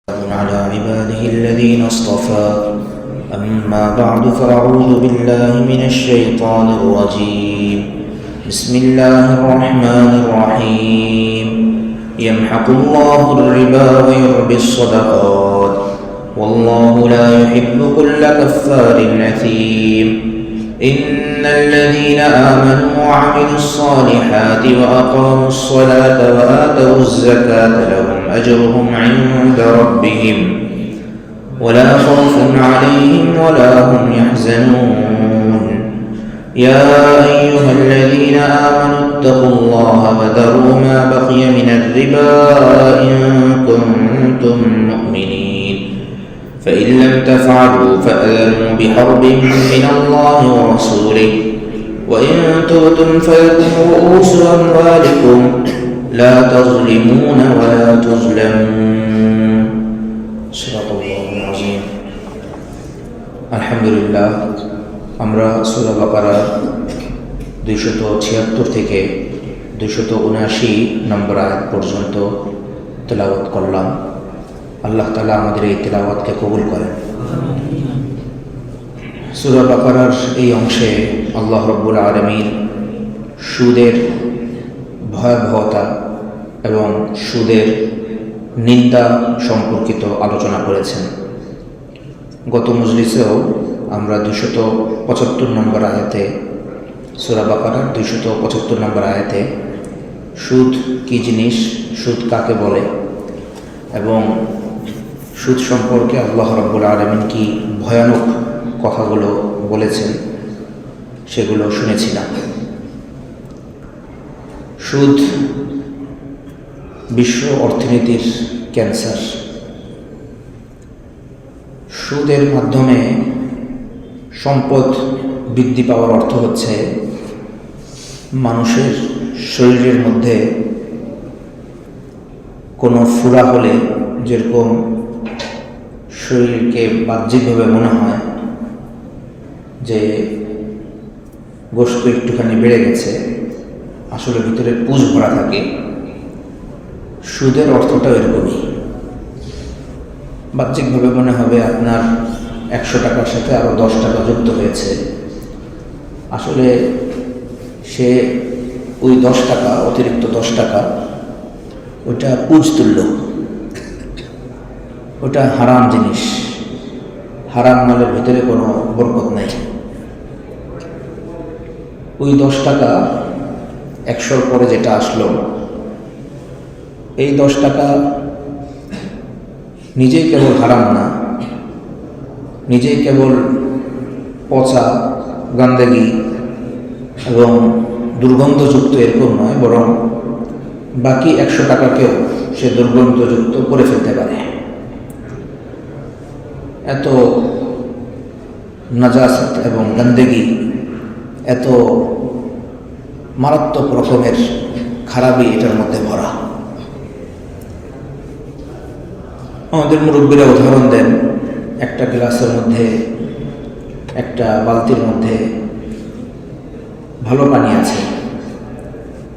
على عباده الذين اصطفى أما بعد فأعوذ بالله من الشيطان الرجيم بسم الله الرحمن الرحيم يمحق الله الربا ويربي الصدقات والله لا يحب كل كفار أثيم إن الذين آمنوا وعملوا الصالحات وأقاموا الصلاة وآتوا الزكاة لهم أجرهم عند ربهم ولا خوف عليهم ولا هم يحزنون يا أيها الذين آمنوا اتقوا الله وذروا ما بقي من الربا إن كنتم مؤمنين فإن لم تفعلوا فأذنوا بحرب من الله ورسوله وإن تبتم فلكم رؤوس أموالكم لا تظلمون ولا تظلمون صدق الله العظيم الحمد لله আমরা সূরা বাকারা 276 থেকে 279 নম্বর আয়াত পর্যন্ত তেলাওয়াত করলাম। আল্লাহ তাআলা আমাদের এই তেলাওয়াতকে কবুল করেন। সূরা বাকারার এই অংশে আল্লাহ রাব্বুল আলামিন সুদের ভয়াবহতা এবং সুদের নিন্দা সম্পর্কিত আলোচনা করেছেন। গত মজলিসেও আমরা 275 নম্বর আয়াতে সূরা বাকারার 275 নম্বর আয়াতে সুদ কী জিনিস, সুদ কাকে বলে এবং সুদ সম্পর্কে আল্লাহ রাব্বুল আলামিন কি ভয়ানক কথাগুলো বলেছেন সেগুলো শুনেছিলাম। সুদ বিশ্ব অর্থনীতির ক্যান্সার। সুদের মাধ্যমে সম্পদ বৃদ্ধি পাওয়ার অর্থ হচ্ছে মানুষের শরীরের মধ্যে কোনো ফুরা হলে যেরকম শরীরকে বাহ্যিকভাবে মনে হয় যে গোশত একটুখানি বেড়ে গেছে, আসলে ভিতরে পুঁজ ভরা থাকে। সুদের অর্থটাও এরকমই। বাহ্যিকভাবে মনে হবে আপনার 100 টাকার সাথে আরও 10 টাকা যুক্ত হয়েছে, আসলে সে ওই 10 টাকা, অতিরিক্ত 10 টাকা ওটা পুঁজ তুলল, ওটা হারাম জিনিস। হারাম মালের ভিতরে কোনো বরকত নাই। ওই 10 টাকা 100 পরে যেটা আসলো, এই 10 টাকা নিজেই কেবল হারাম না, নিজেই কেবল পচা, গন্দেগি এবং দুর্গন্ধযুক্ত এরকম নয়, বরং বাকি 100 টাকাকেও সে দুর্গন্ধযুক্ত করে ফেলতে পারে। এত নাজাসাত এবং গন্দেগি, এত মারাত্মক রকমের খারাপি এটার মধ্যে ভরা। আমাদের মুরব্বীরা উদাহরণ দেন, একটা গ্লাসের মধ্যে, একটা বালতির মধ্যে ভালো পানি আছে,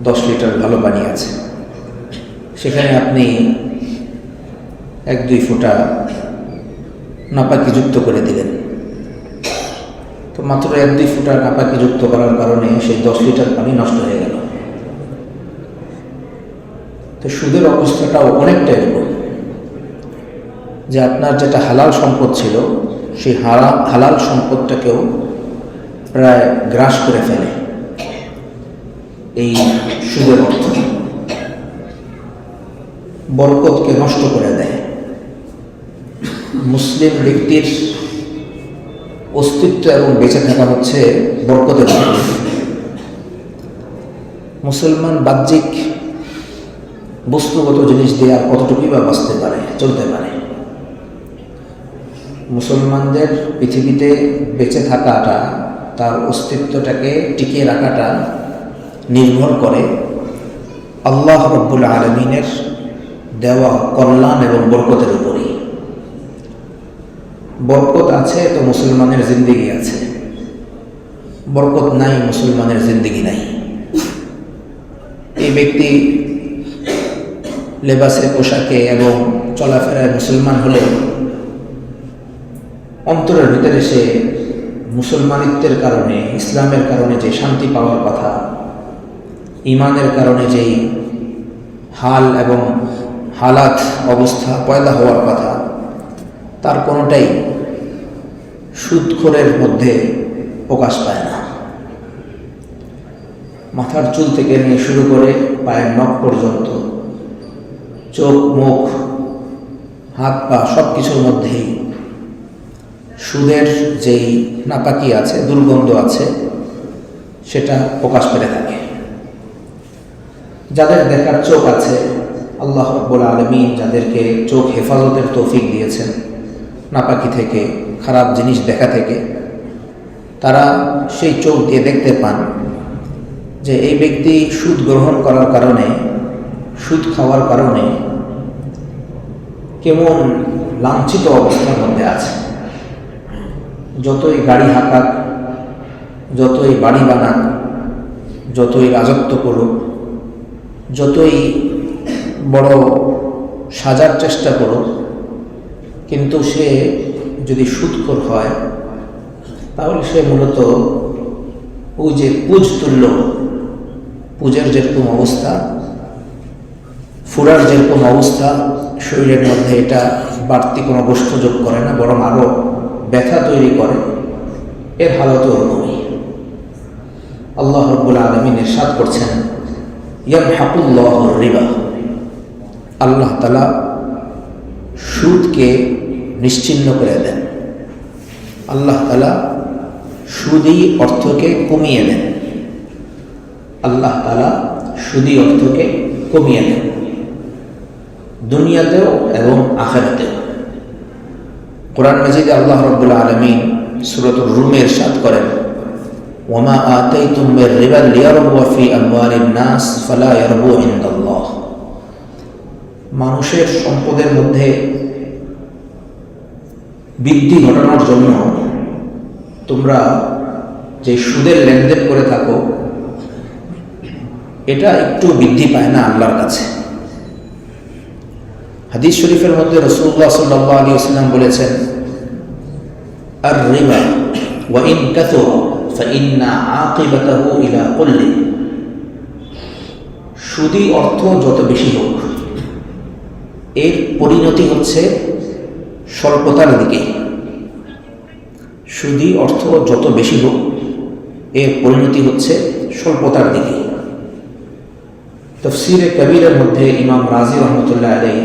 10 লিটার ভালো পানি আছে, সেখানে আপনি 1-2 ফোঁটা নাপাকি যুক্ত করে দিলেন। তো মাত্র 1-2 ফোঁটা নাপাকি যুক্ত করার কারণে সেই 10 লিটার পানি নষ্ট হয়ে গেল। তো সুদের অবস্থাটাও অনেকটা এরকম যে আপনার যেটা হালাল সম্পদ ছিল, সেই হালাল সম্পদটাকেও প্রায় গ্রাস করে ফেলে এই সুদের অর্থ। বরকতকে নষ্ট করে দেয়। মুসলিম ব্যক্তির অস্তিত্ব এবং বেঁচে থাকা হচ্ছে বরকতের উপর। মুসলমান বাহ্যিক বস্তুগত জিনিস দিয়ে আর কতটুকুই বা বাঁচতে পারে, চলতে পারে। মুসলমানদের পৃথিবীতে বেঁচে থাকাটা, তার অস্তিত্বটাকে টিকিয়ে রাখাটা নির্ভর করে আল্লাহ রাব্বুল আলামিনের দেওয়া কল্যাণ এবং বরকতের উপরই। বরকত আছে তো মুসলমানের জিন্দেগি আছে, বরকত নাই, মুসলমানের জিন্দেগি নাই। এই ব্যক্তি লেবাসে, পোশাকে এবং চলাফেরায় মুসলমান হলে অন্তরের ভিতরে সে মুসলমানিত্বের কারণে, ইসলামের কারণে যে শান্তি পাওয়ার কথা, ইমানের কারণে যেই হাল এবং হালাত অবস্থা পয়দা হওয়ার কথা, তার কোনোটাই সুদখোরের মধ্যে প্রকাশ পায় না। মাথার চুল থেকে নিয়ে শুরু করে পায়ের নখ পর্যন্ত, চোখ, মুখ, হাত পা সব কিছুর মধ্যেই সুদের যেই নাপাকি আছে, দুর্গন্ধ আছে, সেটা প্রকাশ পেতে থাকে। যাদের দেখার চোখ আছে, আল্লাহ রাব্বুল আলামিন যাদেরকে চোখ হেফাজতের তৌফিক দিয়েছেন নাপাকি থেকে, খারাপ জিনিস দেখা থেকে, তারা সেই চোখ দিয়ে দেখতে পান যে এই ব্যক্তি সুদ গ্রহণ করার কারণে, সুদ খাওয়ার কারণে কেমন লাঞ্ছিত অবস্থার মধ্যে আছে। যতই গাড়ি হাঁকাক, যতই বাড়ি বানাক, যতই রাজত্ব করুক, যতই বড় সাজার চেষ্টা করুক, কিন্তু সে যদি সুদখোর হয় তাহলে সে মূলত ওই যে পুজ তুল্য, পুজের যেরকম অবস্থা, ফুরার যেরকম অবস্থা, শরীরের মধ্যে এটা বাড়তি কোনো বস্তু যোগ করে না, বরং আরও ব্যথা তৈরি করে, এর হালত ওরকমই। আল্লাহ রাব্বুল আলামিন ইরশাদ করছেন, ইয়ামহাকুল্লাহুর রিবা, আল্লাহ তাআলা সুদকে নিশ্চিহ্ন করে দেন। আল্লাহ তাআলা সুদী অর্থকে কমিয়ে দেন। আল্লাহ তাআলা সুদী অর্থকে কমিয়ে দেন, দুনিয়াতেও এবং আখিরাতেও। কোরআন মাজিদে আল্লাহ রাব্বুল আলামিন সূরাতুর রুমে ইরশাদ করেন, ওয়ামা আতাইতুম মির রিবা লিয়ারবু ফি আমওয়ালিন নাস ফালা ইয়ারবু ইনদাল্লাহ, মানুষের সম্পদের মধ্যে বৃদ্ধি ঘটানোর জন্য তোমরা যে সুদের লেনদেন করে থাকো, এটা একটু বৃদ্ধি পায় না আল্লাহর কাছে। হাদিস শরীফের মধ্যে রাসূলুল্লাহ সাল্লাল্লাহু আলাইহি ওয়াসাল্লাম বলেছেন, আর রিবা ওয়া ইন কাসুরা ফাইন্না আকিবাতাহু ইলা কুল্লি, সুদী অর্থ যত বেশি হোক এর পরিণতি হচ্ছে স্বল্পতার দিকে। সুদী অর্থ যত বেশি হোক এর পরিণতি হচ্ছে স্বল্পতার দিকে। তাফসীরে কবীরের মধ্যে ইমাম রাজি রহমতুল্লাহ আলাইহি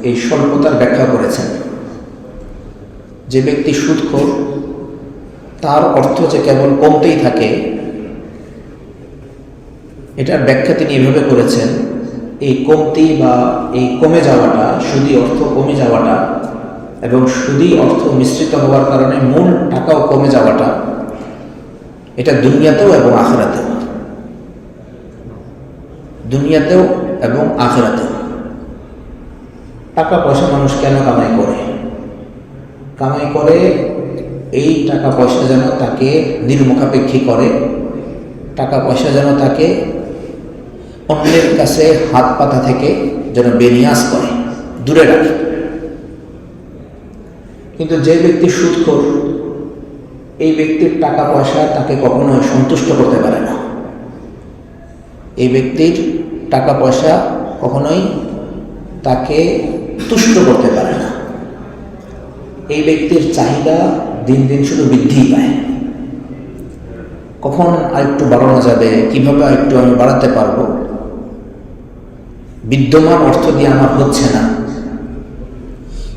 এই স্বল্পতার ব্যাখ্যা করেছেন। যে ব্যক্তি সুদখোর, তার অর্থ যে কেবল কমতেই থাকে, এটার ব্যাখ্যা তিনি এভাবে করেছেন, এই কমতি বা এই কমে যাওয়াটা, সুদী অর্থ কমে যাওয়াটা এবং সুদী অর্থ মিশ্রিত হওয়ার কারণে মূল টাকাও কমে যাওয়াটা, এটা দুনিয়াতেও এবং আখিরাতেও, দুনিয়াতেও এবং আখিরাতেও। টাকা পয়সা মানুষ কেন কামাই করে? কামাই করে এই টাকা পয়সা যেন তাকে নির্মুখাপেক্ষী করে, টাকা পয়সা যেন তাকে অন্যের কাছে হাত পাতা থেকে যেন বেনিয়াজ করে, দূরে রাখে। কিন্তু যে ব্যক্তি সুদখোর, এই ব্যক্তির টাকা পয়সা তাকে কখনোই সন্তুষ্ট করতে পারে না। এই ব্যক্তির টাকা পয়সা কখনোই তাকে তুষ্ট করতে পারে না। এই ব্যক্তির চাহিদা দিন দিন শুধু বৃদ্ধিই পায়। কখন আরেকটু বাড়ানো যাবে, কিভাবে আরেকটু আমি বাড়াতে পারবো, বিদ্যমান অর্থ দিয়ে আমার হচ্ছে না,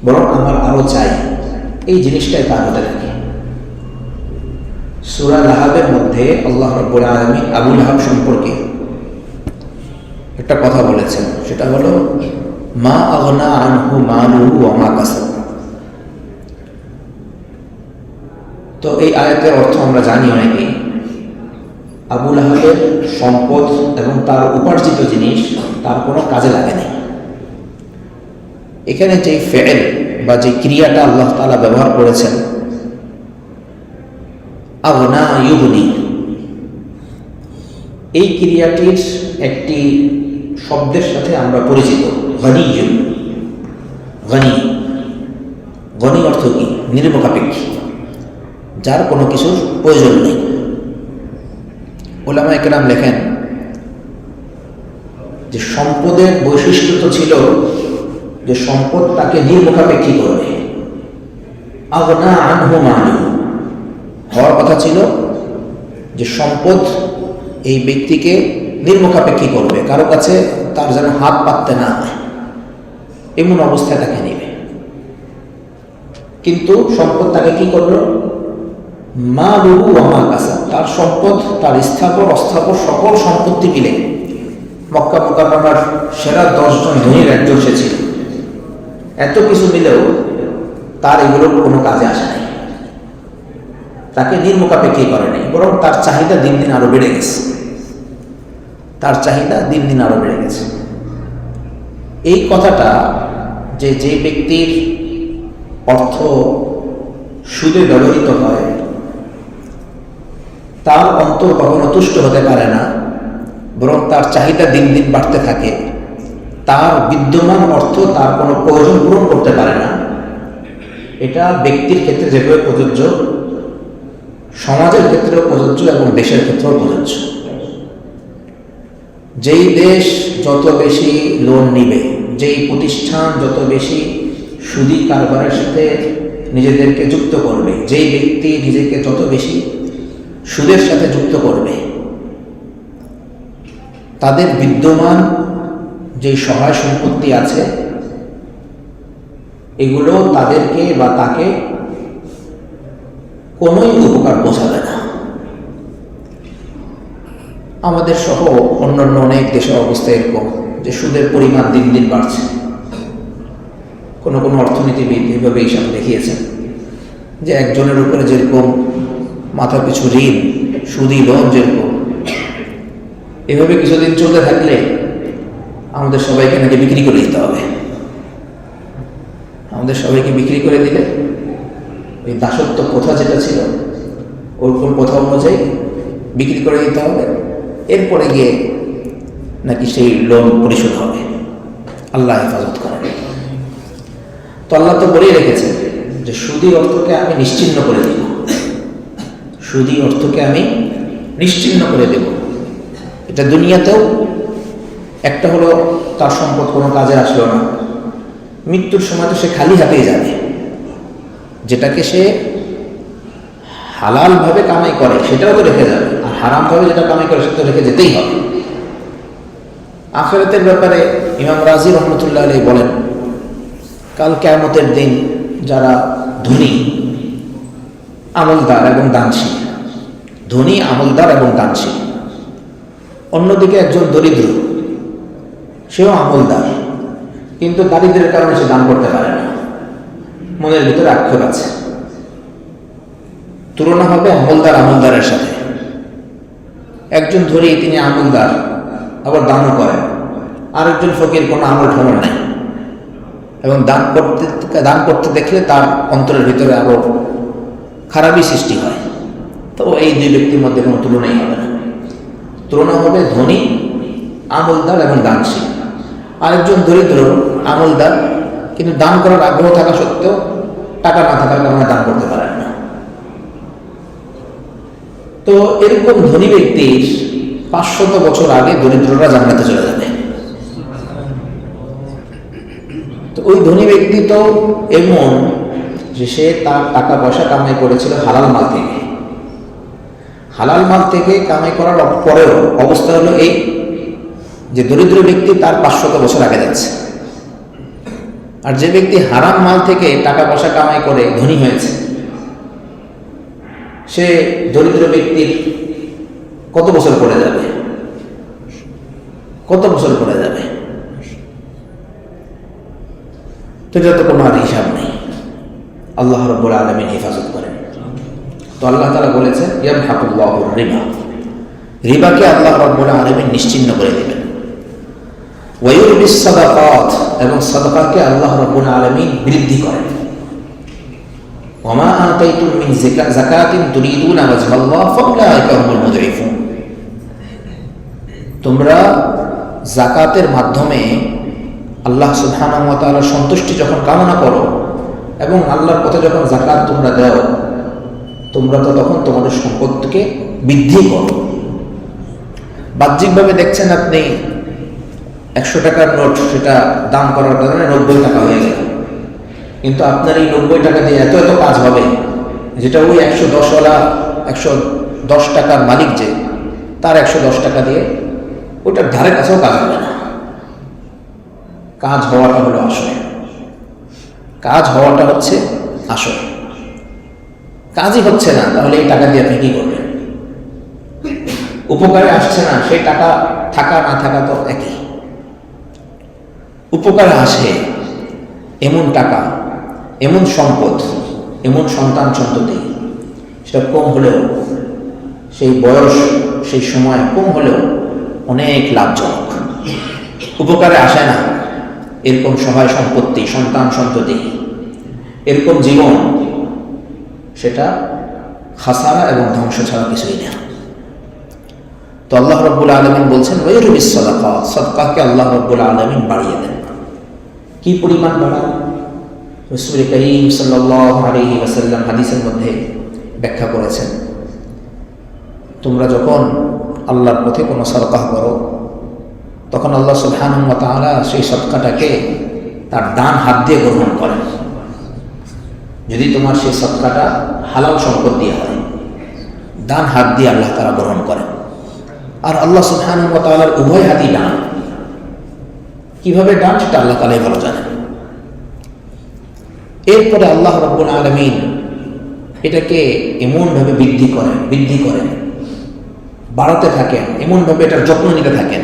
বরং আমার আরো চাই, এই জিনিসটাই তার হতে থাকে। সূরা লাহাবের মধ্যে আল্লাহ রাব্বুল আলামিন আবু লাহাব সম্পর্কে একটা কথা বলেছেন, সেটা হলো মা আগনা আনহু মালুহু ওয়া মা কাসাব। তো এই আয়াতের অর্থ আমরা জানি অনেকেই। আবু লাহাবের সম্পদ এবং তার উপার্জিত জিনিস তার কোনো কাজে লাগে না। এখানে যে ফেল বা যে ক্রিয়াটা আল্লাহ তাআলা ব্যবহার করেছেন, আগনা ইউগনি, এই ক্রিয়াটির একটি শব্দের সাথে আমরা পরিচিত, গনিয়ুন। গনি। গনি অর্থ কি? নির্মোকাপেক্ষী, যার কোনো কিছুর প্রয়োজন নেই। উলামায়ে কেরাম লেখেন যে সম্পদের বৈশিষ্ট্য তো ছিল যে সম্পদ তাকে নির্মোকাপেক্ষী করবে। আগনা আনহু মালুহু হওয়ার কথা ছিল যে সম্পদ এই ব্যক্তিকে নির্মোকাপেক্ষী করবে, কারো কাছে তার যেন হাত পাততে না হয়, এমন অবস্থায় তাকে নেবে। কিন্তু সম্পদ তাকে কি করলো? মা লুহু ওয়া মা কাসাব, তার সম্পদ, তার স্থাবর অস্থাবর সকল সম্পত্তি মিলে মক্কা মুকাররমার সেরা 10 জন ধনীর একজন সে ছিল। এত কিছু মিলেও তার এগুলোর কোনো কাজে আসে নাই, তাকে নির্মোকাপেক্ষী করে নাই, বরং তার চাহিদা দিন দিন আরো বেড়ে গেছে। তার চাহিদা দিন দিন আরো বেড়ে গেছে। এই কথাটা যে ব্যক্তির অর্থ সুদে ব্যবহৃত হয় তার অন্তর কখনো তুষ্ট হতে পারে না, বরং তার চাহিদা দিন দিন বাড়তে থাকে। তার বিদ্যমান অর্থ তার কোনো প্রয়োজন পূরণ করতে পারে না। এটা ব্যক্তির ক্ষেত্রে যেভাবে প্রযোজ্য, সমাজের ক্ষেত্রেও প্রযোজ্য এবং দেশের ক্ষেত্রেও প্রযোজ্য। যেই দেশ যত বেশি লোন নিবে, যেই প্রতিষ্ঠান যত বেশি সুদী কারবারের সাথে নিজেদেরকে যুক্ত করবে, যেই ব্যক্তি নিজেকে যত বেশি সুদের সাথে যুক্ত করবে, তাদের বিদ্যমান যে সহায় সম্পত্তি আছে এগুলো তাদেরকে বা তাকে কোনোই উপকার পৌঁছাবে না। আমাদের সহ অন্যান্য অনেক দেশের অবস্থা এরকম যে সুদের পরিমাণ দিন দিন বাড়ছে। কোনো অর্থনীতিবিদ এভাবে হিসাব দেখিয়েছেন যে একজনের উপরে যেরকম মাথা পিছু ঋণ, সুদী লোন যেরকম, এভাবে কিছুদিন চলতে থাকলে আমাদের সবাইকে নাকি বিক্রি করে দিতে হবে। আমাদের সবাইকে বিক্রি করে দিলে ওই দাসত্ব প্রথা যেটা ছিল ওরকম প্রথা অনুযায়ী বিক্রি করে দিতে হবে, এরপরে গিয়ে নাকি সেই লোন পরিশোধ হবে। আল্লাহ হেফাজত করেন। তো আল্লাহ তো বলেই রেখেছেন যে সুদী অর্থকে আমি নিশ্চিহ্ন করে দেব, সুদী অর্থকে আমি নিশ্চিহ্ন করে দেব। এটা দুনিয়াতেও একটা হলো তার সম্পদ কোনো কাজে আসলো না, মৃত্যুর সময় তো সে খালি হাতেই যাবে। যেটাকে সে হালালভাবে কামাই করে সেটাও তো রেখে যাবে, আর হারামভাবে যেটা কামাই করে সেটা রেখে যেতেই হবে। আখিরাতের ব্যাপারে ইমাম রাজি রহমতুল্লাহ আলাইহি বলেন, কাল কিয়ামতের দিন যারা ধনী, আমলদার এবং দানশীল, ধনী, আমলদার এবং দানশীল, অন্যদিকে একজন দরিদ্র, সেও আমলদার কিন্তু দারিদ্রের কারণে সে দান করতে পারে না, মনের ভিতরে আক্ষেপ আছে। তুলনা হবে আমলদারের সাথে। একজন ধনী, তিনি আমলদার আবার দানও করেন, আরেকজন ফকির কোনো আমল ঠমল নাই এবং দান করতে দেখলে তার অন্তরের ভিতরে আরো খারাপই সৃষ্টি হয়। তো এই দুই ব্যক্তির মধ্যে কোনো তুলনাই হবে না। তুলনা হবে ধনী, আমলদার এবং দানশীল। আরেকজন দরিদ্র, আমলদার কিন্তু দান করার আগ্রহ থাকা সত্ত্বেও টাকা না থাকার কারণে দান করতে পারেন না। তো এরকম ধনী ব্যক্তির 500 বছর আগে দরিদ্ররা জান্নাতে চলে যাবে। তো ওই ধনী ব্যক্তি তো এমন যে সে তার টাকা পয়সা কামাই করেছিল হালাল মাল থেকে। হালাল মাল থেকে কামাই করার পরেও অবস্থা হলো এই যে দরিদ্র ব্যক্তি তার 500 বছর আগে যাচ্ছে, আর যে ব্যক্তি হারাম মাল থেকে টাকা পয়সা কামাই করে ধনী হয়েছে সে দরিদ্র ব্যক্তির কত বছর পড়ে যাবে, কত বছর পড়ে যাবে। তো এটা তো কোনো আর হিসাব নেই। আল্লাহ রাব্বুল আলামিন হেফাজত করেন। তো আল্লাহ তাআলা বলেছেন ইয়ামহাকুল্লাহু রিবা, রিবাকে আল্লাহ রাব্বুল আলামিন নিশ্চিহ্ন করে দেবেন। ওয়া ইউরবিস সাদাকাত, এবং সাদাকাকে আল্লাহ রাব্বুল আলামিন বৃদ্ধি করেন। ওয়া মা আতাইতুম মিন যাকাতিন তুরিদুনা ওয়াজহাল্লাহ ফাউলাইকা হুমুল মুদঈফুন, তোমরা যাকাতের মাধ্যমে আল্লাহ সুবহানাহু ওয়া তাআলার সন্তুষ্টি যখন কামনা করো এবং আল্লাহর পথে যখন যাকাত তোমরা দাও, তোমরা তো তখন তোমাদের সম্পদকে বৃদ্ধি করো। বাহ্যিকভাবে দেখছেন আপনি 100 টাকার নোট, সেটা দাম করার কারণে 90 টাকা হয়ে গেল, কিন্তু আপনার এই 90 টাকা দিয়ে এত এত কাজ হবে যেটা ওই 110 টাকার মালিক যে, তার 110 টাকা দিয়ে ওইটার ধারে কাছেও কাজ হবে না। কাজ হওয়াটা হলো আসল, কাজ হওয়াটা হচ্ছে আসল। কাজই হচ্ছে না, তাহলে এই টাকা দিয়ে আপনি কি করবেন? উপকারে আসছে না, সেই টাকা থাকা না থাকা তো একই। উপকারে আসে এমন টাকা, এমন সম্পদ, এমন সন্তান সন্ততি, সেটা কম হলেও, সেই বয়স সেই সময় কম হলেও অনেক লাভজনক। উপকারে আসে না এরকম সহায় সম্পত্তি, সন্তান সন্ততি, এরকম জীবন, সেটা খাসারা এবং ধ্বংস ছাড়া কিছুই না। তো আল্লাহ রাব্বুল আলামিন বলছেন ওয়াইরুবিস সাদাকা, সাদকাকে আল্লাহ রাব্বুল আলামিন বাড়িয়ে দেন। কি পরিমাণ বাড়ান? রাসূল করিম সাল্লাল্লাহু আলাইহি ওয়াসাল্লাম হাদিসের মধ্যে ব্যাখ্যা করেছেন, তোমরা যখন আল্লাহর পথে কোনো সাদকা করো, তখন আল্লাহ সুবহানাহু ওয়া তাআলা সেই সাদকাটাকে তার ডান হাত দিয়ে গ্রহণ করেন। যদি তোমার সেই সাদকাটা হালাল সম্পদ দিয়ে হয়, ডান হাত দিয়ে আল্লাহ তাআলা গ্রহণ করেন। আর আল্লাহ সুবহানাহু ওয়া তাআলার উভয় হাতই ডান। কিভাবে ডান সেটা আল্লাহ তাআলাই ভালো জানেন। এরপরে আল্লাহ রাব্বুল আলামিন এটাকে এমনভাবে বৃদ্ধি করেন, বাড়াতে থাকেন, এমনভাবে এটার যত্ন নিতে থাকেন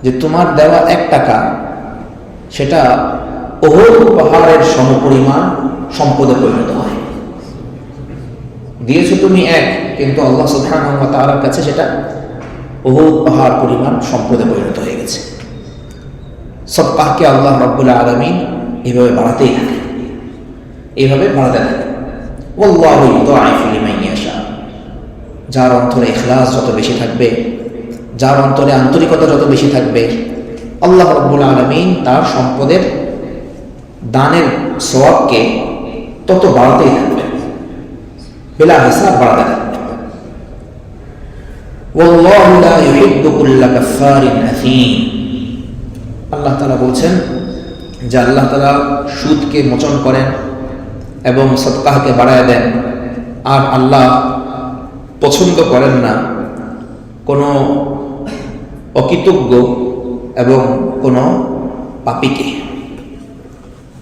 যে তোমার দেওয়া 1 টাকা সেটা উহুদ পাহাড়ের সমপরিমাণ সম্পদে পরিণত হয়। দিয়েছো তুমি 1, কিন্তু আল্লাহ সুবহানাহু ওয়া তাআলার কাছে সেটা উহুদ পাহাড় পরিমাণ সম্পদে পরিণত হয়ে গেছে। সাদকাকে আল্লাহ রাব্বুল আলামিন এইভাবে বাড়াতেই থাকে, এইভাবে বাড়াতে থাকে। ওয়াল্লাহু ইউদাইফু লিমান ইয়াশা। যার অন্তরে ইখলাস যত বেশি থাকবে, যার অন্তরে আন্তরিকতা যত বেশি থাকবে, আল্লাহ রাব্বুল আলামিন তার সম্পদের দানের সওয়াবকে তত বাড়াতেই থাকবে, বিলা হিসাব বাড়াতে থাকবে। ওয়াল্লাহু লা ইউহিব্বু কুল্লা কাফফারিন আথীম। আল্লাহ তাআলা বলছেন যে আল্লাহ তাআলা সুদকে মোচন করেন এবং সাদকাকে বাড়ায় দেন, আর আল্লাহ পছন্দ করেন না কোনো অকৃতজ্ঞ এবং কোনো পাপীকে,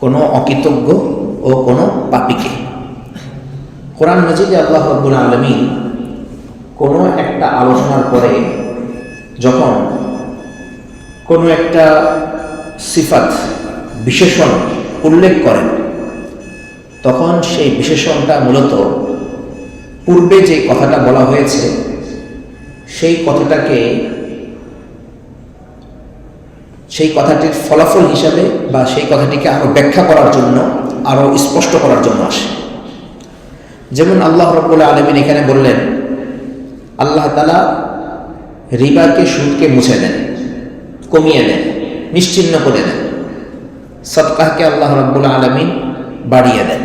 কোনো অকৃতজ্ঞ ও কোনো পাপীকে। কোরআন মাজিদে আল্লাহ রাব্বুল আলামিন কোনো একটা আলোচনার পরে যখন কোনো একটা সিফাত, বিশেষণ উল্লেখ করেন, তখন সেই বিশেষণটা মূলত পূর্বে যে কথাটা বলা হয়েছে সেই কথাটির ফলাফল হিসাবে বা সেই কথাটিকে আরো ব্যাখ্যা করার জন্য, আরো স্পষ্ট করার জন্য আসে। যেমন আল্লাহ রাব্বুল আলামিন এখানে বললেন আল্লাহ তাআলা রিবাকে, সুদকে মুছে দেন, কমিয়ে দেন, নিশ্চিহ্ন করে দেন। সাদকাকে আল্লাহ রাব্বুল আলামিন বাড়িয়ে দেন।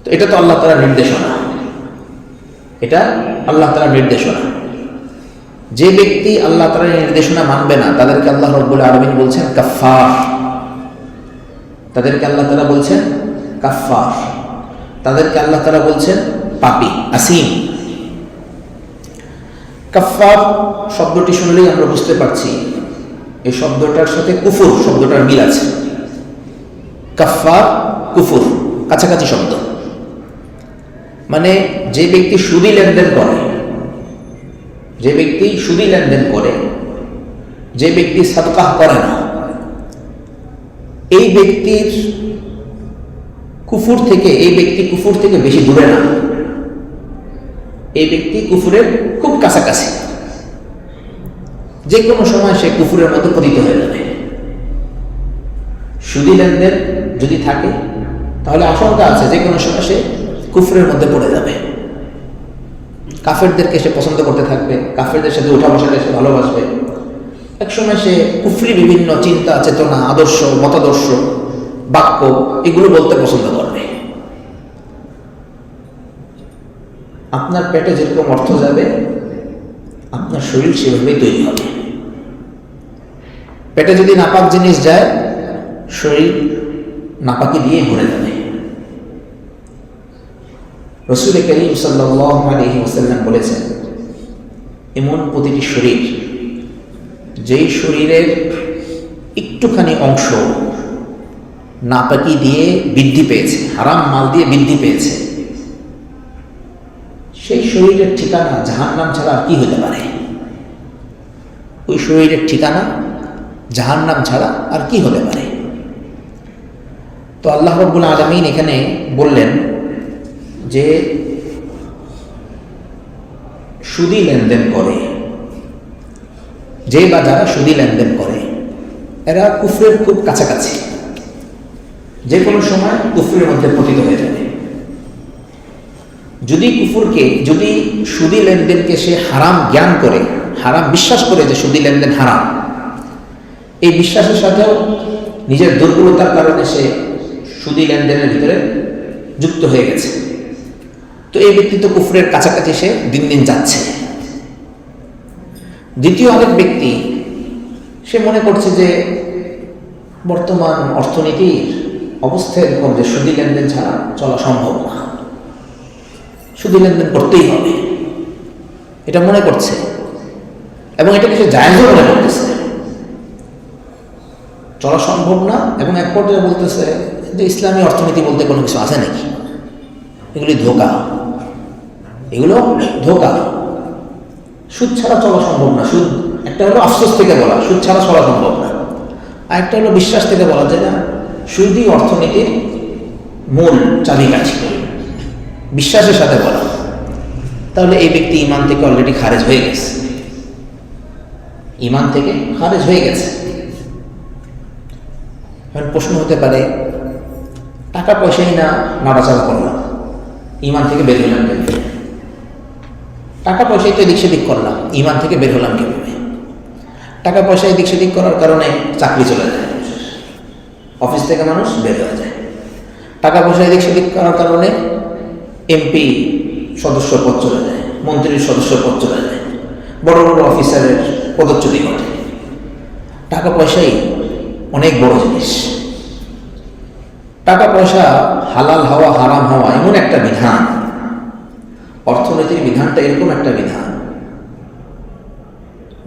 তো এটা তো আল্লাহ তাআলার নির্দেশনা, এটা আল্লাহ তাআলার নির্দেশনা। যে ব্যক্তি আল্লাহ তাআলার নির্দেশনা মানবে না, তাদেরকে আল্লাহ রাব্বুল আলামিন বলছেন কাফফার। তাদেরকে আল্লাহ তাআলা বলছেন কাফফার, তাদেরকে আল্লাহ তাআলা বলছেন পাপী, আসিম। কাফফার শব্দটি শুনলেই আমরা বুঝতে পারছি এই শব্দটার সাথে কুফর শব্দটার মিল আছে। কাফফার, কুফর কাছাকাছি শব্দ। মানে যে ব্যক্তি সুদী লেনদেন করে, যে ব্যক্তি সুদী লেনদেন করে, যে ব্যক্তি সাদকা করে না, এই ব্যক্তির কুফর থেকে, এই ব্যক্তি কুফর থেকে বেশি দূরে না, এই ব্যক্তি কুফরের খুব কাছাকাছি। যে কোনো সময় সে কুফরের মধ্যে পতিত হয়ে যাবে। সুদী লেনদেন যদি থাকে তাহলে আশঙ্কা আছে যে কোনো সময় সে কুফরের মধ্যে পড়ে যাবে। কাফেরদেরকে সে পছন্দ করতে থাকবে, কাফেরদের সাথে উঠা বসাতে সে ভালোবাসবে, একসময় সে কুফরি বিভিন্ন চিন্তা চেতনা আদর্শ মতাদর্শ বাক্য এগুলো বলতে পছন্দ করবে। আপনার পেটে যেরকম অর্থ যাবে আপনার শরীর সেভাবেই তৈরি হবে। পেটে যদি নাপাক জিনিস যায় শরীর নাপাকি দিয়ে ভরে যাবে। রাসূল করিম সাল্লাল্লাহু আলাইহি ওয়াসাল্লাম বলেছেন, এমন প্রতিটি শরীর যেই শরীরের একটুখানি অংশ নাপাকি দিয়ে বৃদ্ধি পেয়েছে, হারাম মাল দিয়ে বৃদ্ধি পেয়েছে, সেই শরীরের ঠিকানা জাহান্নাম ছাড়া আর কি হতে পারে? ওই শরীরের ঠিকানা জাহান্নাম ছাড়া আর কি হতে পারে? তো আল্লাহ রাব্বুল আলামিন এখানে বললেন যে সুদী লেনদেন করে, যে বা যারা সুদী লেনদেন করে এরা কুফরের খুব কাছাকাছি, যে কোনো সময় কুফরের মধ্যে পতিত হয়ে যাবে। যদি যদি সুদী লেনদেনকে সে হারাম জ্ঞান করে, হারাম বিশ্বাস করে যে সুদী লেনদেন হারাম, এই বিশ্বাসের সাথেও নিজের দুর্বলতার কারণে সে সুদী লেনদেনের ভিতরে যুক্ত হয়ে গেছে, তো এই ব্যক্তি তো কুফরের কাছাকাছি সে দিন দিন যাচ্ছে। দ্বিতীয় আরেক ব্যক্তি সে মনে করছে যে বর্তমান অর্থনীতির অবস্থা এরকম যে সুদী লেনদেন ছাড়া চলা সম্ভব না, সুদী লেনদেন করতেই হবে, এটা মনে করছে এবং এটাকে সে জায়েজ মনে করতেছে, চলা সম্ভব না। এবং এক পর্যায়ে বলতেছে যে ইসলামী অর্থনীতি বলতে কোনো কিছু আছে নাকি, এগুলি ধোঁকা, এগুলো ধোঁকা, সুদ ছাড়া চলা সম্ভব না। সুদ একটা হলো আফসোস থেকে বলা সুদ ছাড়া চলা সম্ভব না, আর একটা হলো বিশ্বাস থেকে বলা যায় না সুদই অর্থনীতির মূল চাবিকাঠি, বিশ্বাসের সাথে বলা। তাহলে এই ব্যক্তি ইমান থেকে অলরেডি খারেজ হয়ে গেছে, ইমান থেকে খারেজ হয়ে গেছে। এখন প্রশ্ন হতে পারে টাকা পয়সাই না নাড়াচাড়া করলাম, ইমান থেকে বের হলাম কেমন? টাকা পয়সাই তো এদিক সেদিক করলাম, ইমান থেকে বের হলাম কিভাবে? টাকা পয়সা এদিক সেদিক করার কারণে চাকরি চলে যায়, অফিস থেকে মানুষ বের হয়ে যায়। টাকা পয়সা এদিক সেদিক করার কারণে এমপি সদস্য পদ চলে যায়, মন্ত্রীর সদস্য পদ চলে যায়, বড় বড় অফিসারের পদচ্যুতি ঘটে। টাকা পয়সাই অনেক বড় জিনিস। টাকা পয়সা হালাল হওয়া হারাম হওয়া এমন একটা বিধান, অর্থনীতির বিধানটা এরকম একটা বিধান,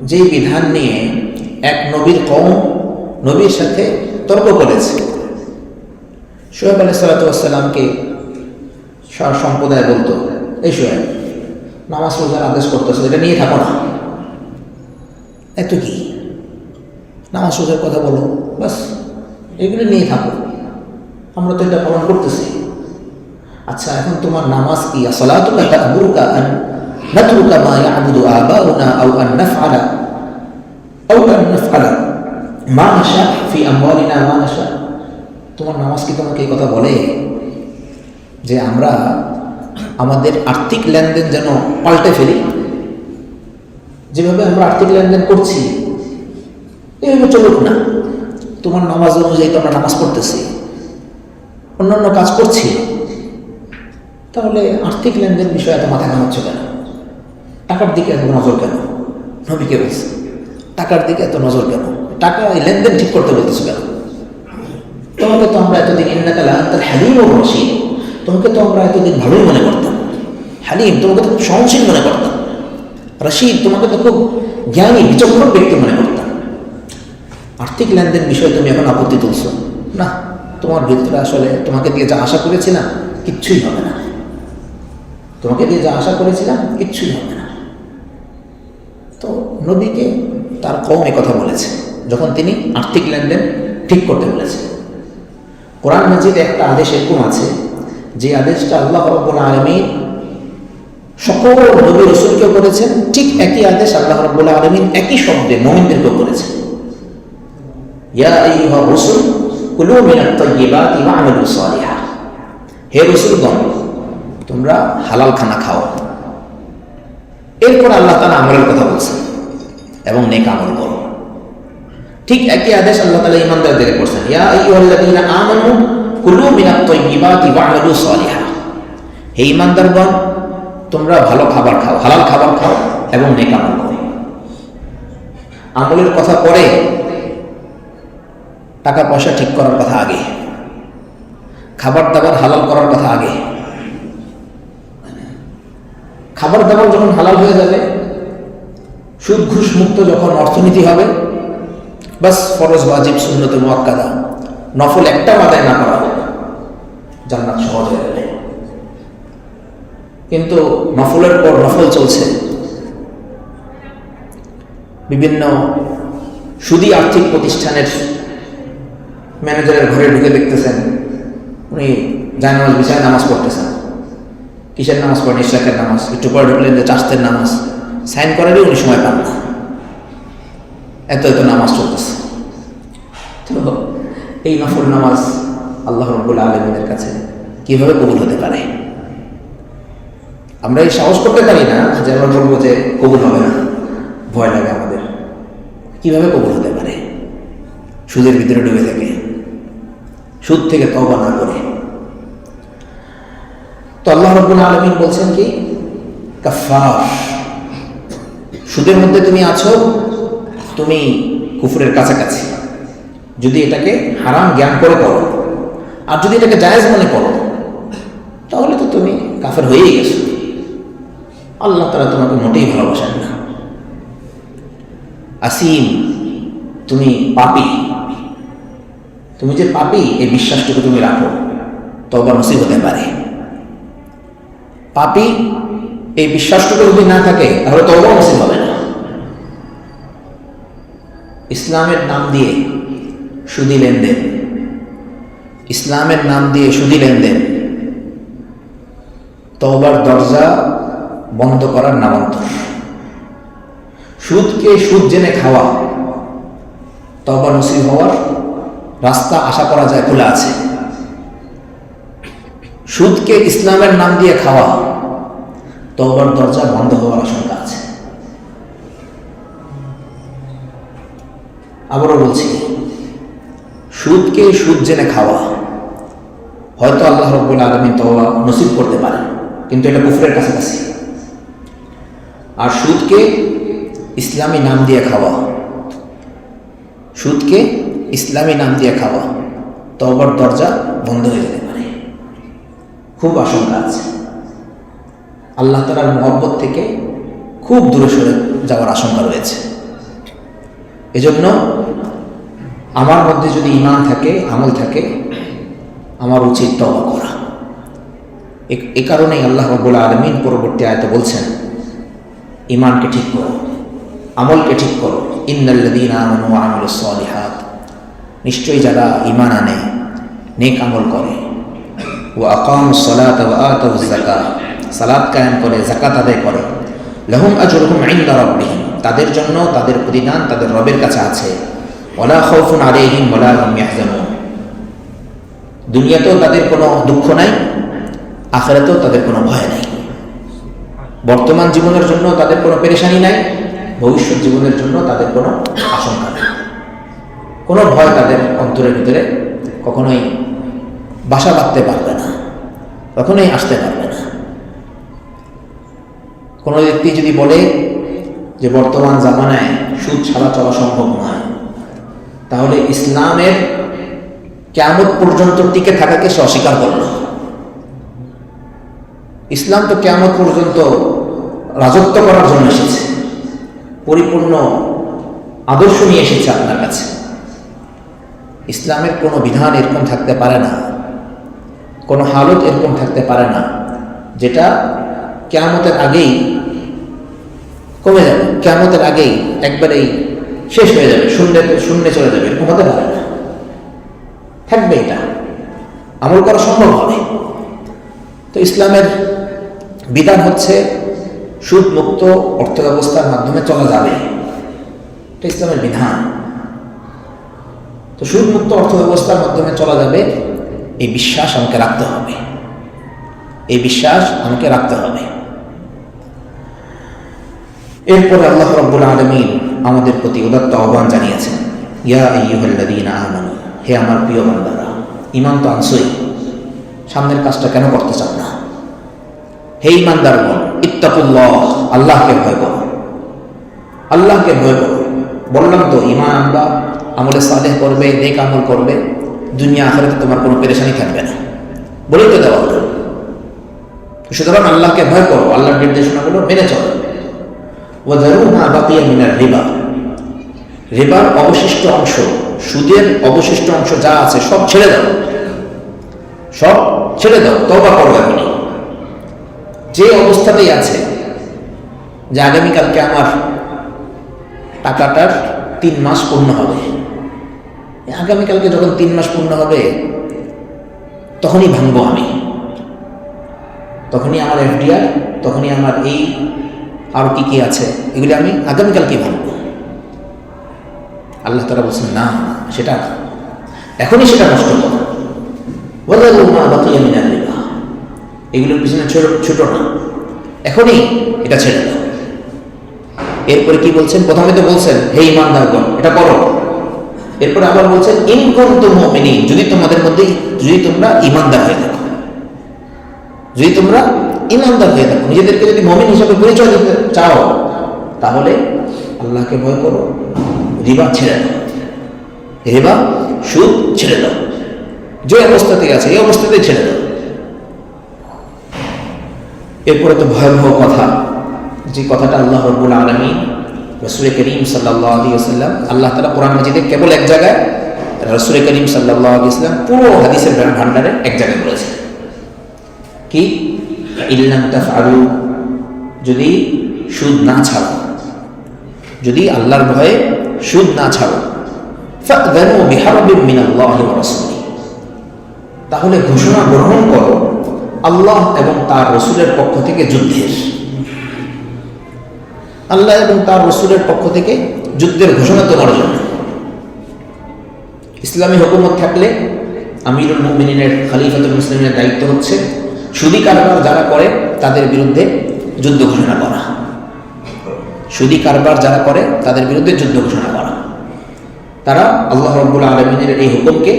যে বিধান নিয়ে এক নবীর কওম নবীর সাথে তর্ক করেছে। শোয়েব আলাইহিস সালামকে সম্প্রদায় বলতো, এই শোয়েব নামাজ রোজার আদেশ করতেছে, এটা নিয়ে থাকো না, এত কি নামাজ রোজার কথা বলো, বাস এগুলো নিয়ে থাকো, আমরা তো এটা পালন করতেছি। আচ্ছা এখন তোমার নামাজ কি আসসালাতুকা তা'মুরুকা আন নাতরুকা মা ইয়া'বুদু আবাউনা আও আন নাফআলা মা নাশা ফি আমওয়ালিনা মা নাশা, তোমার নামাজ কি তোমাকে এই কথা বলে যে আমরা আমাদের আর্থিক লেনদেন যেন পাল্টে ফেলি, যেভাবে আমরা আর্থিক লেনদেন করছি এভাবে চলুক না? তোমার নামাজ অনুযায়ী তো আমরা নামাজ পড়তেছি, অন্যান্য কাজ করছি, তাহলে আর্থিক লেনদেন বিষয়ে এত মাথা ঘামাচ্ছ কেন? টাকার দিকে এত নজর কেন? নবীকে বলছে টাকার দিকে এত নজর কেন? টাকা লেনদেন ঠিক করতে বলতেছো কেন? তোমাকে তো আমরা এতদিন ইন্নাকা লাআনতাল হালিমুর রশীদ, তোমাকে তো আমরা এতদিন ভালোই মনে করতাম, হালিম তোমাকে তো খুব সহনশীল মনে করতাম, রশীদ তোমাকে তো খুব জ্ঞানী বিচক্ষণ ব্যক্তি মনে করতাম। আর্থিক লেনদেন বিষয়ে তুমি এখন আপত্তি তুলছো না, তোমার ভিতরে আসলে তোমাকে দিয়ে যা আশা করেছিলাম কিচ্ছুই হবে না, তোমাকে দিয়ে যা আশা করেছিলাম কিচ্ছুই হবে না। তো নবীকে তার কওম কথা বলেছে যখন তিনি আর্থিক লেনদেন ঠিক করতে বলেছে। কোরআন মাজিদে একটা আদেশ এরকম আছে যে আদেশটা আল্লাহ রাব্বুল আলামিন সকল নবী রাসূলকেও করেছেন, ঠিক একই আদেশ আল্লাহ রাব্বুল আলামিন একই শব্দে মুমিনদেরকেও করেছেন, ইয়া আইয়ুহার রাসূল কুলু মিনাত তাইয়্যিবাতি ওয়া'মালু সালিহা, হে রাসূলগণ তোমরা হালাল খানা খাও। এরপর আল্লাহ তাআলা আমলের কথা বলছেন এবং নেক আমল করো। ঠিক একই আদেশ আল্লাহ তাআলা ঈমানদারদের করছেন, ইয়া আইয়ুহাল্লাযীনা আমানু কুলু মিনাত তাইয়্যিবাতি ওয়া'মালু সালিহা। হে ঈমানদারগণ, তোমরা ভালো খাবার খাও, হালাল খাবার খাও এবং নেক আমল করো। আমলের কথা পরে, টাকা পয়সা ঠিক করার কথা আগে, খাবার দাবার হালাল করার কথা আগে। খাবার দাবার যখন হালাল হয়ে যাবে, সুদ ঘুষ মুক্ত যখন অর্থনীতি হবে, বাস ফরজ ওয়াজিব সুন্নত মুআক্কাদা নফল একটা আদায় না করা হোক, জান্নাত সহজ হয়ে যাবে। কিন্তু নফলের পর নফল চলছে, বিভিন্ন সুদী আর্থিক প্রতিষ্ঠানের ম্যানেজারের ঘরে ঢুকে দেখতেছেন উনি জায়নামাজ বিছায় নামাজ পড়তেছেন। কিসের নামাজ পড়েন? ইশরাকের নামাজ। একটু পরে ঢুকলেন যে চাষতের নামাজ, সাইন করারই উনি সময় পান না, এত এত নামাজ চলতেছে। তো এই নফল নামাজ আল্লাহ রাব্বুল আলামিনের কাছে কিভাবে কবুল হতে পারে? আমরা এই সাহস করতে পারি না যে আমরা বলবো যে কবুল হবে না, ভয় লাগে আমাদের। কিভাবে কবুল হতে পারে? সুদের ভিতরে ডুবে থাকে, সুদ থেকে তওবা না করে। তো আল্লাহ রাব্বুল আলামিন বলছেন কি, কাফার। সুদের মধ্যে তুমি আছো, তুমি কুফরের কাছাকাছি। যদি এটাকে হারাম জ্ঞান করে করো, আর যদি এটাকে জায়েজ মনে করো, তাহলে তো তুমি কাফের হয়েই গেছো। আল্লাহ তাআলা তোমাকে মোটেই ভালোবাসেন না। আসিম, তুমি পাপী। তুমি যে পাপী এই বিশ্বাসটুকু তুমি রাখো, তওবা নসিব হতে পারে। পাপী এই বিশ্বাসটুকু যদি না থাকে তাহলে তওবা নসিব হবে না। ইসলামের নাম দিয়ে সুদী লেনদেন, ইসলামের নাম দিয়ে সুদী লেনদেন তওবার দরজা বন্ধ করার নামান্তর। সুদকে সুদ জেনে খাওয়া, তওবা নসিব হওয়ার রাস্তা আশা করা যায় খোলা আছে। সুদকে ইসলামের নাম দিয়ে খাওয়া, তওবার দরজা বন্ধ হওয়ার আশঙ্কা আছে। আবারও বলছি, সুদকে সুদ জেনে খাওয়া, হয়তো আল্লাহ রাব্বুল আলামিন তওবা নসিব করতে পারেন, কিন্তু এটা কুফরের কাছাকাছি। আর সুদকে ইসলামী নাম দিয়ে খাওয়া, সুদকে ইসলামী নাম দিয়ে খাওয়া, তওবার দরজা বন্ধ হয়ে যেতে পারে, খুব আশঙ্কা আছে। আল্লাহ তাআলার মহব্বত থেকে খুব দূরে সরে যাওয়ার আশঙ্কা রয়েছে। এজন্য আমার মধ্যে যদি ঈমান থাকে, আমল থাকে, আমার উচিত তওবা করা। এ কারণেই আল্লাহ রাব্বুল আলামিন পরবর্তী আয়াতে বলছেন, ঈমানকে ঠিক করো, আমলকে ঠিক করো। ইন্নাল্লাযীনা আমানু ওয়া আমিলুস সালিহাত, নিশ্চয়ই যারা ঈমান আনে, নেক আমল করে, ওয়া আকামুস সালাতা ওয়া আতাউজ যাকাত, সালাত কায়েম করে, যাকাত আদায় করে, লাহুম আজরুহুম ইনদা রাব্বিহিম, তাদের জন্য তাদের প্রতিদান তাদের রবের কাছে আছে। ওয়ালা খাউফুন আলাইহিম ওয়ালা হুম ইয়াহজানুন, দুনিয়াতেও তাদের কোনো দুঃখ নাই, আখিরাতেও তাদের কোনো ভয় নাই। বর্তমান জীবনের জন্য তাদের কোনো পেরেশানি নাই, ভবিষ্যৎ জীবনের জন্য তাদের কোনো আশঙ্কা নেই, কোনো ভয় তাদের অন্তরের ভিতরে কখনোই বাসা বাঁধতে পারবে না, কখনোই আসতে পারবে না। কোনো ব্যক্তি যদি বলে যে বর্তমান জামানায় সুদ ছাড়া চলা সম্ভব নয়, তাহলে ইসলামের কিয়ামত পর্যন্ত টিকে থাকাকে সে অস্বীকার করল। ইসলাম তো কিয়ামত পর্যন্ত রাজত্ব করার জন্য এসেছে, পরিপূর্ণ আদর্শ নিয়ে এসেছে আপনার কাছে। ইসলামের কোনো বিধান এরকম থাকতে পারে না, কোনো হালত এরকম থাকতে পারে না যেটা কিয়ামতের আগেই কমে যাবে, কিয়ামতের আগেই একবারেই শেষ হয়ে যাবে, শূন্যে চলে যাবে, এরকম হতে পারে না। থাকবে, এটা আমল করা সম্ভব হবে। তো ইসলামের বিধান হচ্ছে সুদ মুক্ত অর্থ ব্যবস্থার মাধ্যমে চলা যাবে, এটা ইসলামের বিধান। তো সুদ মুক্ত অর্থ ব্যবস্থার মাধ্যমে চলা যাবে, এই বিশ্বাস আমাকে রাখতে হবে, এই বিশ্বাস আমাকে রাখতে হবে। এরপরে আল্লাহ রাব্বুল আলামিন আমাদের প্রতি উদাত্ত আহ্বান জানিয়েছেন, ইয়া আইয়ুহাল্লাযীনা আমানু, হে আমার প্রিয় বান্দারা, ঈমান তো আনছই, সামনের কাজটা কেন করতে চাও না? হে ঈমানদারগণ, ইত্তাকুল্লাহ, আল্লাহকে ভয় করো, আল্লাহকে ভয় করো। বললাম তো ঈমান আনবা, আমলে সালেহ করবে, নেক আমল করবে, দুনিয়া আখিরাতে তোমার কোনো পেরেশানি থাকবে না, বলেই তো দেওয়া হলো। সুতরাং আল্লাহকে ভয় করো, আল্লাহর নির্দেশনাগুলো মেনে চলো। ওয়াযারু মা বাকিয়া মিনার রিবা, রিবার অবশিষ্ট অংশ, সুদের অবশিষ্ট অংশ যা আছে সব ছেড়ে দাও, সব ছেড়ে দাও, তওবা করো। এখনই যে অবস্থাতেই আছে যে আগামীকালকে আমার টাকাটার 3 মাস পূর্ণ হবে, আগামীকালকে যখন 3 মাস পূর্ণ হবে তখনই ভাঙবো আমি, তখনই আমার এফডিআর, তখনই আমার এই আর কি কি আছে এগুলি আমি আগামীকালকেই ভাঙবো। আল্লাহ তাআলা বলছেন না, সেটা এখনই সেটা নষ্ট করো। ওয়াযারু মা বাকিয়া মিনার রিবা, এগুলোর পিছনে ছোট না, এখনই এটা ছেড়ে দাও। এরপরে কি বলছেন? প্রথমে তো বলছেন হে ঈমানদারগণ এটা করো, এরপরে আবার বলছেন ইন কুনতুম মুমিনিন, যদি তোমাদের মধ্যে, যদি তোমরা ঈমানদার হয়ে থাকো, যদি তোমরা ঈমানদার হয়ে থাকো, নিজেদেরকে যদি মুমিন হিসেবে পরিচয় দিতে চাও, তাহলে আল্লাহকে ভয় করো, রিবা ছেড়ে দাও, রিবা সুদ ছেড়ে দাও, যে অবস্থাতে আছে এই অবস্থাতেই ছেড়ে দাও। এরপরে তো ভয়াবহ কথা, যে কথাটা আল্লাহ রাব্বুল আলামিন রাসূল করিম সাল্লাল্লাহু আলাইহি ওয়াসাল্লাম, আল্লাহ তাআলা কোরআন মাজিদে কেবল এক জায়গায়, রাসূল করিম সাল্লাল্লাহু আলাইহি ওয়াসাল্লাম পুরো হাদিসের ভান্ডারে এক জায়গায় বলেছেন কি, ইল্লাম তাফআলু, যদি সুদ না ছাড়ো, যদি আল্লাহর ভয়ে সুদ না ছাড়ো, ফাযনু বিহারবিন মিনাল্লাহি ওয়া রাসূলিহি, তাহলে ঘোষণা গ্রহণ করো আল্লাহ এবং তার রাসূলের পক্ষ থেকে যুদ্ধের, আল্লাহ এবং তার রাসূলের পক্ষ থেকে যুদ্ধের ঘোষণা তোমার জন্য। ইসলামী হুকুমত থাকলে আমিরুল মুমিনিনের, খলিফাতুল মুসলিমিনের দায়িত্ব হচ্ছে সুদী কারবার যারা করে তাদের বিরুদ্ধে যুদ্ধ ঘোষণা করা, সুদী কারবার যারা করে তাদের বিরুদ্ধে যুদ্ধ ঘোষণা করা। তারা আল্লাহ রাব্বুল আলামিনের এই হুকুমকে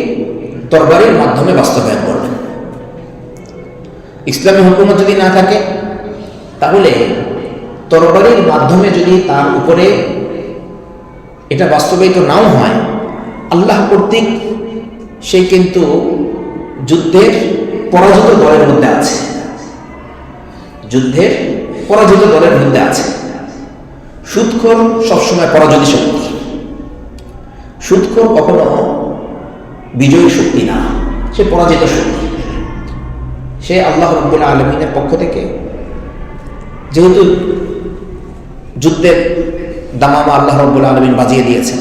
তরবারির মাধ্যমে বাস্তবায়ন করবেন। ইসলামী হুকুমত যদি না থাকে, তাহলে তরবারির মাধ্যমে যদি তার উপরে এটা বাস্তবায়িত নাও হয়, আল্লাহ কর্তৃক সে কিন্তু যুদ্ধের পরাজিত দলের মধ্যে আছে, যুদ্ধের পরাজিত দলের মধ্যে আছে। সুদখোর সবসময় পরাজিত শক্তি, সুদখোর কখনো বিজয়ী শক্তি না, সে পরাজিত শক্তি। সে আল্লাহ রাব্বুল আলামিনের পক্ষ থেকে, যেহেতু যুদ্ধের দামামা আল্লাহ রাব্বুল আলামিন বাজিয়ে দিয়েছেন,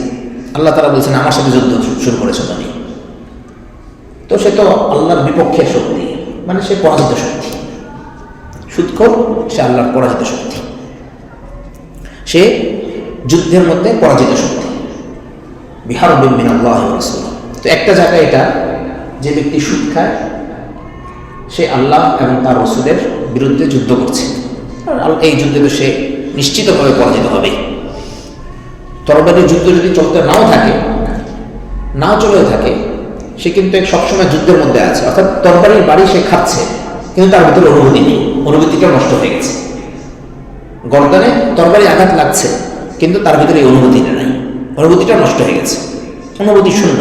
আল্লাহ তাআলা বলছেন আমার সাথে যুদ্ধ শুরু করেছো তুমি, তো সে তো আল্লাহর বিপক্ষের শক্তি, মানে সে পরাজিত শক্তি। সুদখোর সে আল্লাহর পরাজিত শক্তি, সে যুদ্ধের মধ্যে পরাজিত শক্তি। বিহারবিন মিনাল্লাহি ওয়া রাসূলিহি, তো একটা জায়গায় এটা, যে ব্যক্তি সুদ খায় সে আল্লাহ এবং তার রাসূলের বিরুদ্ধে যুদ্ধ করছে, এই যুদ্ধে তো সে নিশ্চিতভাবে পরাজিত হবে। তরবারির যুদ্ধ যদি চলতে নাও থাকে, নাও চলেও থাকে, সে কিন্তু সবসময় যুদ্ধের মধ্যে আছে, অর্থাৎ তরবারির বাড়ি সে খাচ্ছে, কিন্তু তার ভিতরে অনুভূতি নেই, অনুভূতিটা নষ্ট হয়ে গেছে। গর্দানে তরবারি আঘাত লাগছে, কিন্তু তার ভিতরে এই অনুভূতিটা নেই, অনুভূতিটা নষ্ট হয়ে গেছে, অনুভূতি শূন্য।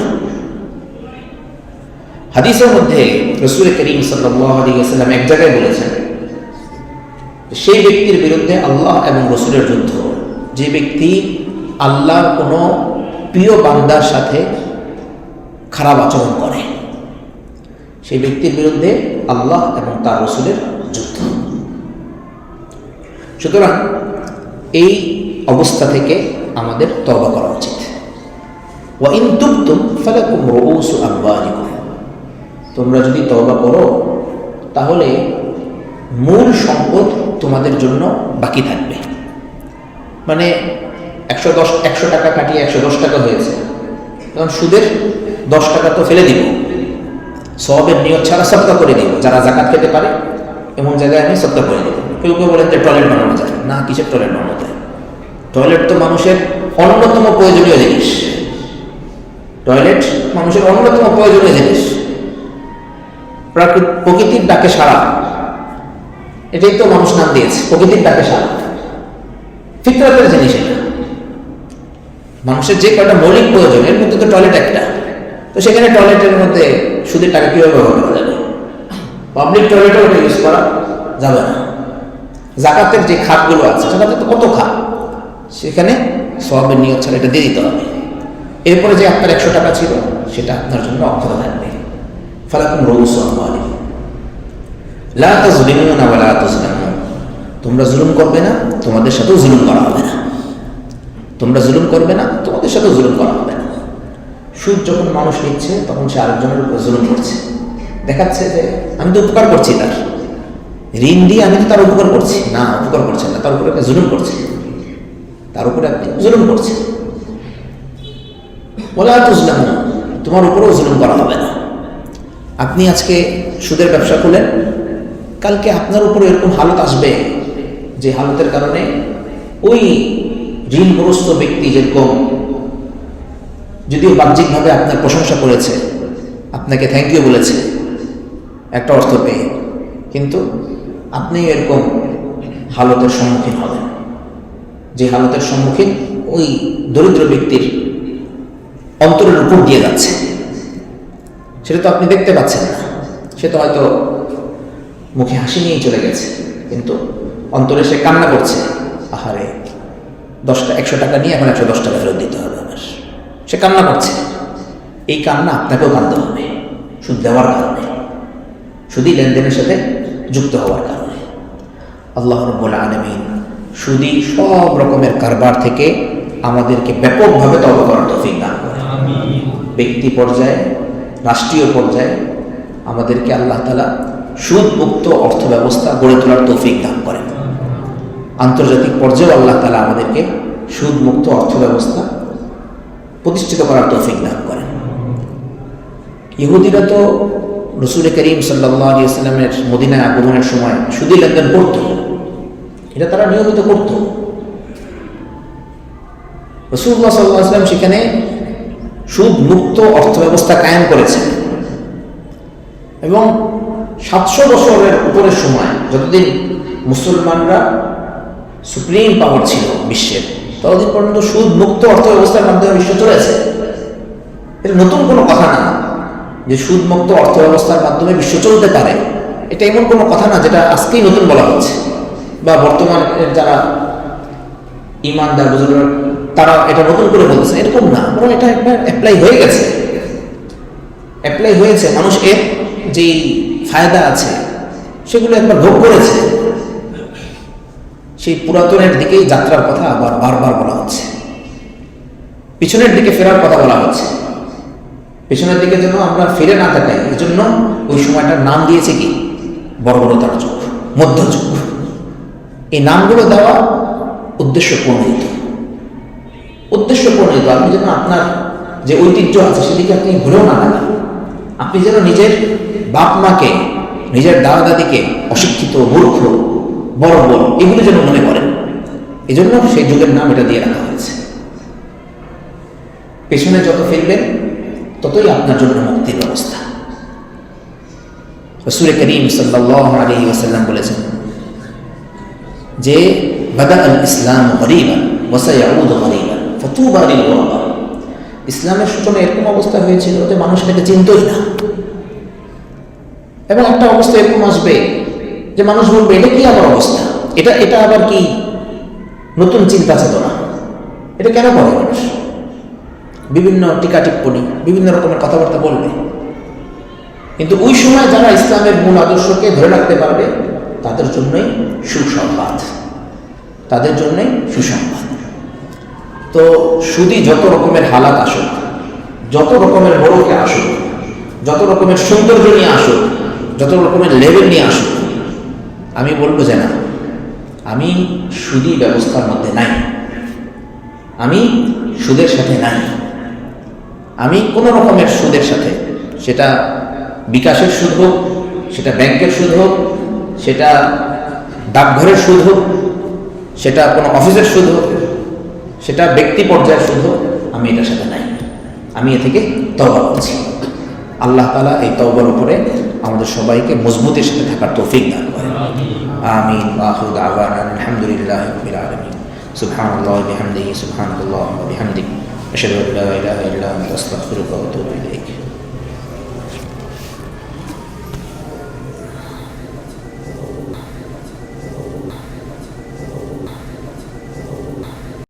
হাদিসের মধ্যে রাসূল করিম সাল্লাল্লাহু আলাইহি ওয়াসাল্লাম এক জায়গায় বলেছেন, সেই ব্যক্তির বিরুদ্ধে আল্লাহ এবং রাসূলের যুদ্ধ, যে ব্যক্তি আল্লাহর কোনো প্রিয় বান্দার সাথে খারাপ আচরণ করে, সেই ব্যক্তির বিরুদ্ধে আল্লাহ এবং তার রাসূলের যুদ্ধ। সুতরাং এই অবস্থা থেকে আমাদের তওবা করা উচিত। ওয়া ইন তুবতুম ফালাকুম রুউসু আমওয়ালিকুম, তোমরা যদি তওবা করো তাহলে মূল সম্পদ তোমাদের জন্য বাকি থাকবে। মানে 100 টাকা কাটিয়ে 110 টাকা হয়েছে, তখন সুদের 10 টাকা তো ফেলে দিব, সওয়াবের নিয়ত ছাড়া সদকা করে দিব, যারা যাকাত খেতে পারে এমন জায়গায় আমি সদকা করে দেব। কেউ কেউ বলেন যে টয়লেট বানানো যায় না, কিসের টয়লেট বানানো যায়? টয়লেট তো মানুষের অন্যতম প্রয়োজনীয় জিনিস, টয়লেট মানুষের অন্যতম প্রয়োজনীয় জিনিস। প্রকৃতির ডাকে সাড়া, এটাই তো মানুষ নাম দিয়েছে, প্রকৃতির ডাকে সাড়া। ফিতরাতের জিনিস এটা। মানুষের যে কয়টা মৌলিক প্রয়োজন এর মধ্যে তো টয়লেট একটা। তো সেখানে টয়লেটের মধ্যে সুদের টাকা কীভাবে ব্যবহার করা যাবে? পাবলিক টয়লেটও ওটা ইউজ করা যাবে না। জাকাতের যে খাতগুলো আছে সেটাতে তো কত খাত, সেখানে সওয়াবের নিয়ত ছাড়া এটা দিয়ে দিতে হবে। এরপরে যে আপনার 100 টাকা ছিল সেটা আপনার জন্য অক্ষত থাকবে। ফালাকুম রউসু আমওয়ালিকুম লা তাযলিমুনা ওয়া লা তুযলামুন। তোমরা জুলুম করবে না, তোমাদের সাথেও জুলুম করা হবে না। তোমরা জুলুম করবে না, তোমাদের সাথেও জুলুম করা হবে না। সুদ যখন মানুষ নিচ্ছে তখন সে আরেকজনের উপর জুলুম করছে, দেখাচ্ছে যে আমি তো উপকার করছি, তার ঋণ দিয়ে আমি তো তার উপকার করছি। না, উপকার করছেন না, তার উপরে আপনি জুলুম করছেন, তার উপরে আপনি জুলুম করছেন। ওয়ালা তুযলামুন, তোমার উপরেও জুলুম করা হবে না। আপনি আজকে সুদের ব্যবসা করলেন, কালকে আপনার উপরে এরকম হালত আসবে যে হালতের কারণে ওই ঋণগ্রস্ত ব্যক্তি যেরকম যদিও বাহ্যিকভাবে আপনার প্রশংসা করেছে, আপনাকে থ্যাংক ইউ বলেছে একটা অর্থ পেয়ে, কিন্তু আপনি এরকম হালতের সম্মুখীন হবেন যে হালতের সম্মুখীন ওই দরিদ্র ব্যক্তির অন্তরের উপর দিয়ে যাচ্ছে। সেটা তো আপনি দেখতে পাচ্ছেন না, সে তো হয়তো মুখে হাসি নিয়েই চলে গেছে, কিন্তু অন্তরে সে কান্না করছে, আহারে 100 টাকা নিয়ে এখন 110 টাকা ফেরত দিতে হবে আমার। সে কান্না করছে। এই কান্না আপনাকেও কাঁদতে হবে সুদ দেওয়ার কারণে, সুদী লেনদেনের সাথে যুক্ত হওয়ার কারণে। আল্লাহ রাব্বুল আলামিন সুদী সব রকমের কারবার থেকে আমাদেরকে ব্যাপকভাবে তওবা করার তৌফিক দান করেন। ব্যক্তি পর্যায়ে, রাষ্ট্রীয় পর্যায়ে আমাদেরকে আল্লাহ তাআলা সুদ মুক্ত অর্থ ব্যবস্থা গড়ে তোলার তৌফিক দান করেন। আন্তর্জাতিক পর্যায়েও আল্লাহ তাআলা আমাদেরকে সুদ মুক্ত অর্থ ব্যবস্থা প্রতিষ্ঠিত করার তৌফিক দান করেন। ইহুদিরা তো রাসূল করিম সাল্লাল্লাহু আলাইহি ওয়াসাল্লামের মদিনায় আগমনের সময় সুদী লেনদেন করত, এটা তারা নিয়মিত করত। রাসূলুল্লাহ সাল্লাল্লাহু আলাইহি ওয়াসাল্লাম সেখানে সুদ মুক্ত অর্থ ব্যবস্থা কায়েম করেছেন এবং 700 বছরের উপরের সময়, যতদিন মুসলমানরা সুপ্রিম পাওয়ার ছিল বিশ্বের, ততদিন পর্যন্ত সুদ মুক্ত অর্থ ব্যবস্থার মাধ্যমে বিশ্ব চলেছে। এটা নতুন কোনো কথা না যে সুদ মুক্ত অর্থ ব্যবস্থার মাধ্যমে বিশ্ব চলতে পারে। এটা এমন কোনো কথা না যেটা আজকেই নতুন বলা হচ্ছে, বা বর্তমানের যারা ইমানদার বুজুর্গ তারা এটা নতুন করে বলছে, এরকম না। বরং এটা একবার অ্যাপ্লাই হয়ে গেছে, অ্যাপ্লাই হয়েছে। মানুষ এর যেই ফায়দা আছে সেগুলো একবার ভোগ করেছে। সেই পুরাতনের দিকেই যাত্রার কথা আবার বারবার বলা হচ্ছে, পিছনের দিকে ফেরার কথা বলা হচ্ছে। পেছনের দিকে যেন আমরা ফিরে না তাকাই, এই জন্য ওই সময়টার নাম দিয়েছে কি বর্বরতার যুগ, মধ্যযুগ। এই নামগুলো দেওয়া উদ্দেশ্য প্রণোদিত, উদ্দেশ্য প্রণোদিত। আপনি যেন আপনার যে ঐতিহ্য আছে সেদিকে আপনি ভুলেও না তাকান। আপনি যেন নিজের বাপ মাকে, নিজের দাদা দাদিকে অশিক্ষিত, মূর্খ, বর্বর এগুলো যেন মনে করেন। এই জন্য সেই যুগের নাম এটা দিয়ে রাখা হয়েছে। পেছনে যত ফিরবেন ততই আপনার জন্য মুক্তির ব্যবস্থা। রাসূল করিম সাল্লাল্লাহু আলাইহি ওয়াসাল্লাম বলেছেন যে বাদা আল ইসলাম গরীবান ওয়া সায়াউদু গরীবান ফাতুবা লিল গুরবা। ইসলামের সূচনা এরকম অবস্থা হয়েছিল যে মানুষ এটাকে চিনতই না, এবং একটা অবস্থা এরকম আসবে যে মানুষ বলবে এটা কি আবার অবস্থা, এটা আবার কি নতুন চিন্তা চেতনা, এটা কেন করে মানুষ? বিভিন্ন টিকা টিপ্পণী, বিভিন্ন রকমের কথাবার্তা বলবে। কিন্তু ওই সময় যারা ইসলামের মূল আদর্শকে ধরে রাখতে পারবে তাদের জন্যই সুসংবাদ, তাদের জন্যই সুসংবাদ। তো সুদী যত রকমের হালাত আসুক, যত রকমের বড়কে আসুক, যত রকমের সৌন্দর্য নিয়ে আসুক, যত রকমের লেভেল নিয়ে আসুক, আমি বলবো যে না, আমি সুদী ব্যবস্থার মধ্যে নাই, আমি সুদের সাথে নাই। আমি কোনো রকমের সুদের সাথে, সেটা বিকাশের সুদ হোক, সেটা ব্যাংকের সুদ হোক, সেটা ডাকঘরের সুদ হোক, সেটা কোনো অফিসের সুদ হোক, সেটা ব্যক্তি পর্যায়ের সুদ হোক, আমি এটার সাথে নাই। আমি এ থেকে তওবা করছি। আল্লাহ তাআলা এই তওবার উপরে আমাদের সবাইকে মজবুতের সাথে থাকার তৌফিক দান করেন। আমিন। ওয়া আখিরু দাওয়ানা আলহামদুলিল্লাহি রাব্বিল আলামিন। সুবহানাল্লাহি ওয়া বিহামদিহি সুবহানাল্লাহি ওয়া বিহামদিহি আশহাদু আল্লা ইলাহা ইল্লা আনতা আস্তাগফিরুকা ওয়া আতুবু ইলাইক।